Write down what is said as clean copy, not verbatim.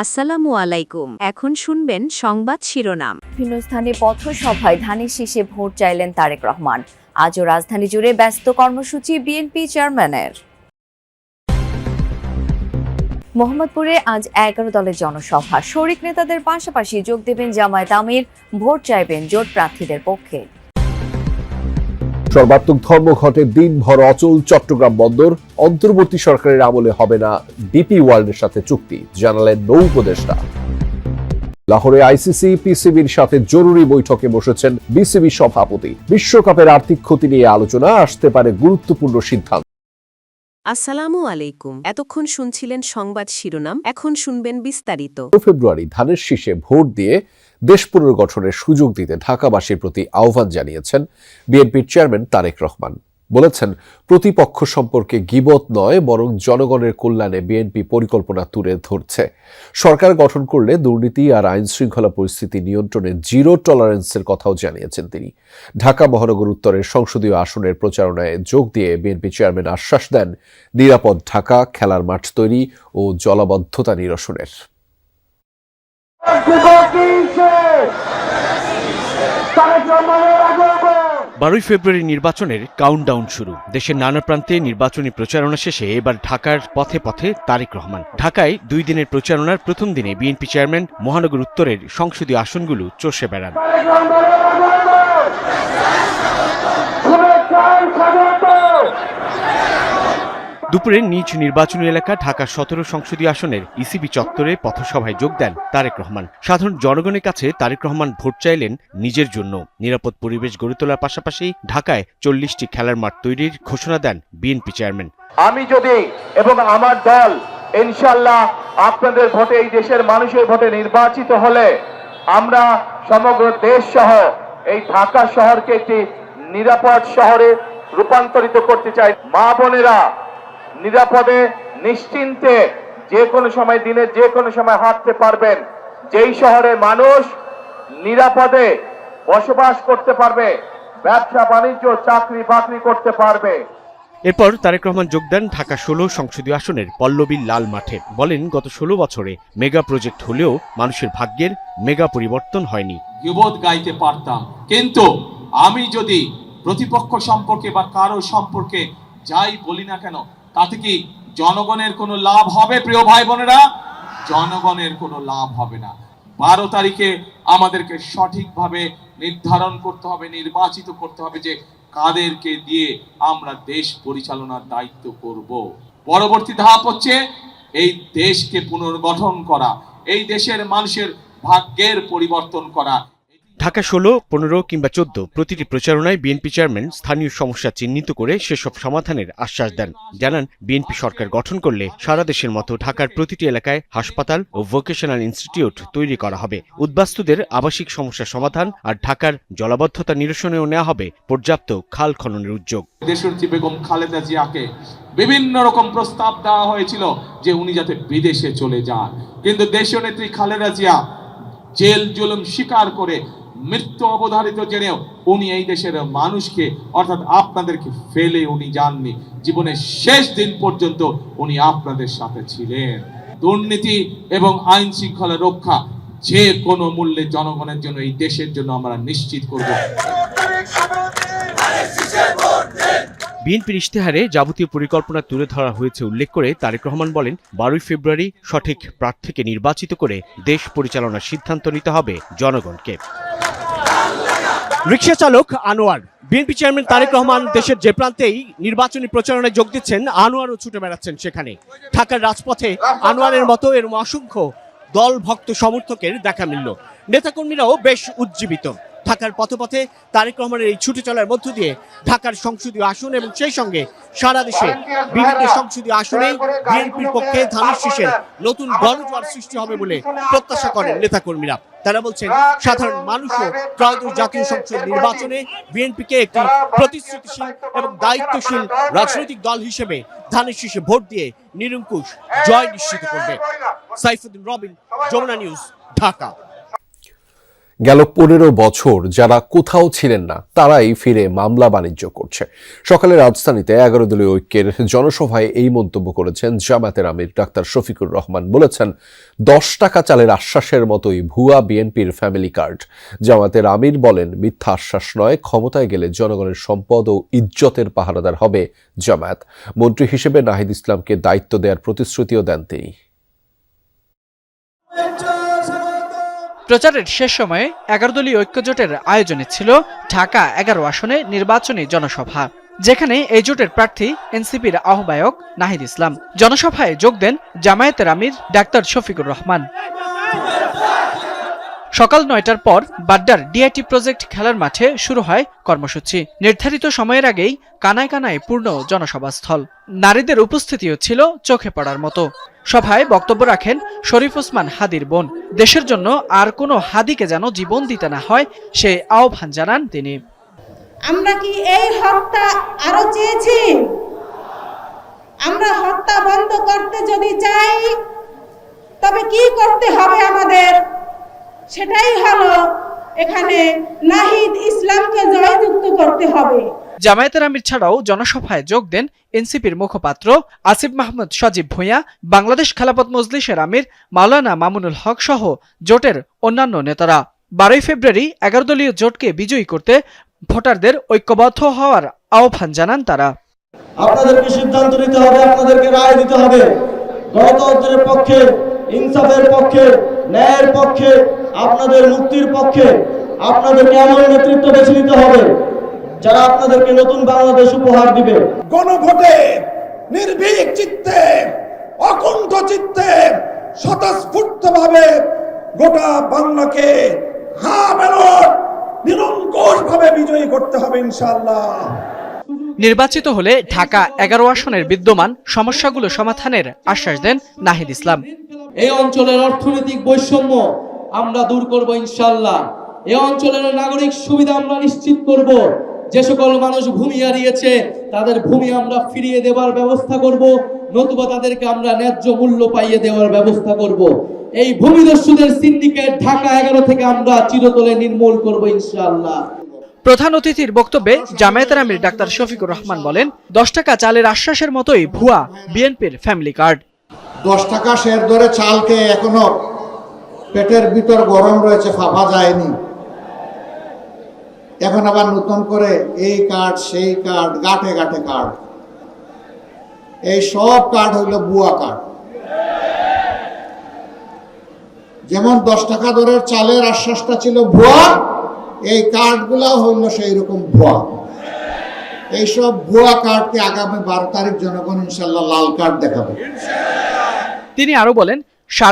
আসসালামু আলাইকুম। এখন শুনবেন সংবাদ শিরোনাম। বিভিন্ন স্থানে পথসভায় ধানের শীষে ভোট চাইলেন তারেক রহমান। আজও রাজধানী জুড়ে ব্যস্ত কর্মসূচি বিএনপি চেয়ারম্যানের। মোহাম্মদপুরে আজ 11 দলের জনসভা। শরিক নেতাদের পাশাপাশি যোগ দেবেন জামায়াত আমির, ভোট চাইবেন জোট প্রার্থীদের পক্ষে। সর্বাত্মক ধর্মঘটে দিনভর অচল চট্টগ্রাম বন্দর। অন্তর্বর্তী সরকারের আমলে হবে না ডিপি ওয়ার্ল্ডের সাথে চুক্তি, জানালেন নৌ উপদেষ্টা। লাহোরে আইসিসি পিসিবির সাথে জরুরি বৈঠকে বসেছেন বিসিবি সভাপতি। বিশ্বকাপের আর্থিক ক্ষতি নিয়ে আলোচনা, আসতে পারে গুরুত্বপূর্ণ সিদ্ধান্ত। আসসালামু আলাইকুম। এতক্ষণ শুনছিলেন সংবাদ শিরোনাম, এখন শুনবেন বিস্তারিত। ফেব্রুয়ারি ধানের শীষে ভোট দিয়ে দেশ পুনর্গঠনের সুযোগ দিতে ঢাকাবাসীর প্রতি আহ্বান জানিয়েছেন বিএনপির চেয়ারম্যান তারেক রহমান। বলেছেন, প্রতিপক্ষ সম্পর্কে গীবত নয়, বরং জনগণের কল্যাণে বিএনপি পরিকল্পনা তুলে ধরছে। সরকার গঠন করলে দুর্নীতি আর আইন শৃঙ্খলা পরিস্থিতি নিয়ন্ত্রণে জিরো টলারেন্সের কথাও জানিয়েছেন তিনি। ঢাকা মহানগর উত্তরের সংসদীয় আসনের প্রচারণায় যোগ দিয়ে বিএনপি চেয়ারম্যান আশ্বাস দেন নিরাপদ ঢাকা, খেলার মাঠ তৈরি ও জলাবদ্ধতা নিরসনের। 12 ফেব্রুয়ারি নির্বাচনের কাউন্টডাউন শুরু। দেশের নানা প্রান্তে নির্বাচনী প্রচারণা শেষে এবার ঢাকার পথে পথে তারেক রহমান। ঢাকায় 2 দিনের প্রচারণার প্রথম দিনে বিএনপি চেয়ারম্যান মহানগর উত্তরের সংসদীয় আসনগুলো চষে বেড়ান। দুপুরে নিজ নির্বাচনী এলাকা ঢাকা 17 সংসদীয় আসনের ইসিবি চত্বরে পথসভায় যোগ দেন তারেক রহমান। সাধারণ জনগণের কাছে তারেক রহমান ভোট চাইলেন নিজের জন্য। নিরাপদ পরিবেশ গড়ে তোলার পাশাপাশি ঢাকায় 40টি খেলার মাঠ তৈরির ঘোষণা দেন বিএনপি চেয়ারম্যান। আমি যদি এবং আমার দল ইনশাআল্লাহ আপনাদের ভোটে, এই দেশের মানুষের ভোটে নির্বাচিত হলে আমরা সমগ্র দেশ সহ এই ঢাকা শহরকে একটি নিরাপদ শহরে রূপান্তরিত করতে চাই। মা বোনেরা নিরাপদে নিশ্চিন্তে যে কোনো সময়, দিনের যে কোনো সময় হাঁটতে পারবেন। যেই শহরে মানুষ নিরাপদে বসবাস করতে পারবে, ব্যবসা বাণিজ্য, চাকরি বাকরি করতে পারবে। এরপর তারেক রহমান যোগ দেন ঢাকা 16 সংসদীয় আসনের পল্লবীর লাল মাঠে। বলেন, গত 16 বছরে মেগা প্রজেক্ট হলেও মানুষের ভাগ্যের মেগা পরিবর্তন হয়নি। গীবত গাইতে পারতাম, কিন্তু আমি যদি প্রতিপক্ষ সম্পর্কে বা কারো সম্পর্কে যাই বলি না কেন, তাতে কি জনগণের কোনো লাভ হবে? প্রিয় ভাই বোনেরা, জনগণের কোনো লাভ হবে না। 12 তারিখে আমাদেরকে সঠিকভাবে নির্ধারণ করতে হবে, নির্বাচিত করতে হবে যে কাদেরকে দিয়ে আমরা দেশ পরিচালনার দায়িত্ব করব। পরবর্তী ধাপ হচ্ছে এই দেশকে পুনর্গঠন করা, এই দেশের মানুষের ভাগ্যের পরিবর্তন করা। ঢাকা 16, 15 কিংবা 14 প্রতিটি প্রচারণায় বিএনপি চেয়ারম্যান স্থানীয় সমস্যা চিহ্নিত করে সেসব সমাধানের আশ্বাস দেন। জানান, বিএনপি সরকার গঠন করলে সারা দেশের মতো ঢাকার প্রতিটি এলাকায় হাসপাতাল ও ভোকেশনাল ইনস্টিটিউট তৈরি করা হবে। উদ্বাস্তুদের আবাসিক সমস্যা সমাধান আর ঢাকার জলাবদ্ধতা নিরসনেও নেওয়া হবে পর্যাপ্ত খাল খননের উদ্যোগ। দেশনেত্রী বেগম খালেদা জিয়াকে বিভিন্ন রকম প্রস্তাব দেওয়া হয়েছিল যে উনি যাতে বিদেশে চলে যান, কিন্তু দেশনেত্রী খালেদা জিয়া জেল জুলুম স্বীকার করে মৃত্যু অবধারিত জেনেও উনি এই দেশের মানুষকে, অর্থাৎ আপনাদেরকে ফেলে উনি যাননি। জীবনের শেষ দিন পর্যন্ত উনি আপনাদের সাথে ছিলেন। দুর্নীতি এবং আইন শৃঙ্খলা রক্ষা যে কোনো মূল্যে জনগণের জন্য, এই দেশের জন্য আমরা নিশ্চিত করব। বিএনপির ইশতেহারে যাবতীয় পরিকল্পনা তুলে ধরা হয়েছে উল্লেখ করে তারেক রহমান বলেন, 12 ফেব্রুয়ারি সঠিক প্রার্থীকে নির্বাচিত করে দেশ পরিচালনার সিদ্ধান্ত নিতে হবে জনগণকে। রিকশা চালক আনোয়ার। বিএনপি চেয়ারম্যান তারেক রহমান দেশের যে প্রান্তেই নির্বাচনী প্রচারণায় যোগ দিচ্ছেন, আনোয়ারও ছুটে বেড়াচ্ছেন সেখানে। ঢাকার রাজপথে আনোয়ারের মতো এরকম অসংখ্য দল ভক্ত সমর্থকের দেখা মিলল। নেতাকর্মীরাও বেশ উজ্জীবিত। ঢাকার পথে পথে তারেক রহমানের এই ছুটে চলার মধ্য দিয়ে ঢাকার সংসদীয় আসন এবং সেই সঙ্গে সারা দেশে বিভিন্ন সংসদীয় আসনে বিএনপির পক্ষে ধানের শীষের নতুন গণজোয়ার সৃষ্টি হবে বলে প্রত্যাশা করেন নেতাকর্মীরা। তারা বলছেন, সাধারণ মানুষও ত্রয়োদশ জাতীয় সংসদ নির্বাচনে বিএনপিকে একটি প্রতিশ্রুতিশীল এবং দায়িত্বশীল রাজনৈতিক দল হিসেবে ধানের শীষে ভোট দিয়ে নিরঙ্কুশ জয় নিশ্চিত করবে। সাইফুদ্দিন রবিন, যমুনা নিউজ, ঢাকা। গেল 15 বছর যারা কোথাও ছিলেন না তারাই ফিরে মামলা বাণিজ্য করছে। সকালে রাজধানীতে 11 দলীয় ঐক্যের জনসভায় এই মন্তব্য করেছেন জামায়াতের আমির ডাক্তার শফিকুর রহমান। বলেছেন, 10 টাকা চালের আশ্বাসের মতোই ভুয়া বিএনপির ফ্যামিলি কার্ড। জামায়াতের আমির বলেন, মিথ্যা আশ্বাস নয়, ক্ষমতায় গেলে জনগণের সম্পদ ও ইজ্জতের পাহারাদার হবে জামায়াত। মন্ত্রী হিসেবে নাহিদ ইসলামকে দায়িত্ব দেওয়ার প্রতিশ্রুতিও দেন তিনি। প্রচারের শেষ সময়ে 11 দলীয় ঐক্যজোটের আয়োজনে ছিল ঢাকা 11 আসনে নির্বাচনী জনসভা, যেখানে এই জোটের প্রার্থী এনসিপির আহ্বায়ক নাহিদ ইসলাম। জনসভায় যোগ দেন জামায়াতের আমির ডাক্তার শফিকুর রহমান। সকাল 9টার পর বাড্ডার ডিআইটি প্রজেক্ট খেলার মাঠে শুরু হয় কর্মসূচি। নির্ধারিত সময়ের আগেই কানায় কানায় পূর্ণ জনসভাস্থল। নারীদের উপস্থিতিও ছিল চোখে পড়ার মতো। সভায় বক্তব্য রাখেন শরীফ ওসমান হাদির বোন। দেশের জন্য আর কোনো হাদিকে যেন জীবন দিতে না হয় সে আহ্বান জানান তিনি। আমরা কি এই হত্যা আরো চেয়েছি? আমরা হত্যা বন্ধ করতে যদি চাই তবে কি করতে হবে আমাদের? সেটাই হলো এখানে নাহিদ ইসলামকে জয়যুক্ত করতে হবে। জামায়াতের আমির ছাড়াও জনসভায় যোগ দেন এনসিপির মুখপাত্র আসিফ মাহমুদ সজীব ভূঁইয়া, বাংলাদেশ খেলাফত মজলিসের আমির মাওলানা মামুনুল হক সহ জোটের অন্যান্য নেতারা। 12 ফেব্রুয়ারি 11 দলীয় জোটকে বিজয়ী করতে ভোটারদের ঐক্যবদ্ধ হওয়ার আহ্বান জানান তারা। আপনাদেরকে সিদ্ধান্ত নিতে হবে, আপনাদেরকে রায় দিতে হবে। গণতন্ত্রের পক্ষে, ইনসাফের পক্ষে, ন্যায়ের পক্ষে, আপনাদের মুক্তির পক্ষে আপনাদেরকে এমন নেতৃত্ব বেছে নিতে হবে যারা আপনাদেরকে নতুন বাংলাদেশ উপহার দিবে। গণভোটে নির্ভীক চিত্তে, অকুণ্ঠ চিত্তে, স্বতঃস্ফূর্তভাবে গোটা বাংলাকে নিরঙ্কুশভাবে বিজয়ী করতে হবে ইনশাআল্লাহ। নির্বাচিত হলে ঢাকা 11 আসনের বিদ্যমান সমস্যাগুলো সমাধানের আশ্বাস দেন নাহিদ ইসলাম। এই অঞ্চলের অর্থনৈতিক বৈষম্য আমরা দূর করব ইনশাআল্লাহ। এই অঞ্চলের নাগরিক সুবিধা আমরা নিশ্চিত করব। যে সকল মানুষ ভূমি হারিয়েছে তাদের ভূমি আমরা ফিরিয়ে দেওয়ার ব্যবস্থা করব, নতুবা তাদেরকে আমরা ন্যায্য মূল্য পাইয়ে দেওয়ার ব্যবস্থা করব। এই ভূমিদস্যুদের সিন্ডিকেট ঢাকা 11 থেকে আমরা চিরতরে নির্মূল করব ইনশাআল্লাহ। প্রধান অতিথির বক্তব্যে জামায়াতের আমির ডাক্তার শফিকুর রহমান বলেন, 10 টাকা চালের আশ্বাসের মতোই ভুয়া বিএনপির ফ্যামিলি কার্ড। 10 টাকা শের দরে চালকে এখনো পেটের ভিতর গরম রয়েছে, ফাফা যায়নি। এখন আবার নতুন করে এই কার্ড সেই কার্ড, গাঁটে গাঁটে কার্ড, এই সব কার্ড হইল ভুয়া কার্ড। যেমন 10 টাকা দরের চালের আশ্বাসটা ছিল ভুয়া, এই কার্ডগুলা হইল সেই রকম ভুয়া। এইসব ভুয়া কার্ডকে আগামী 12 তারিখ জনগণ ইনশাল্লাহ লাল কার্ড দেখাবে। তিনি আরো বলেন,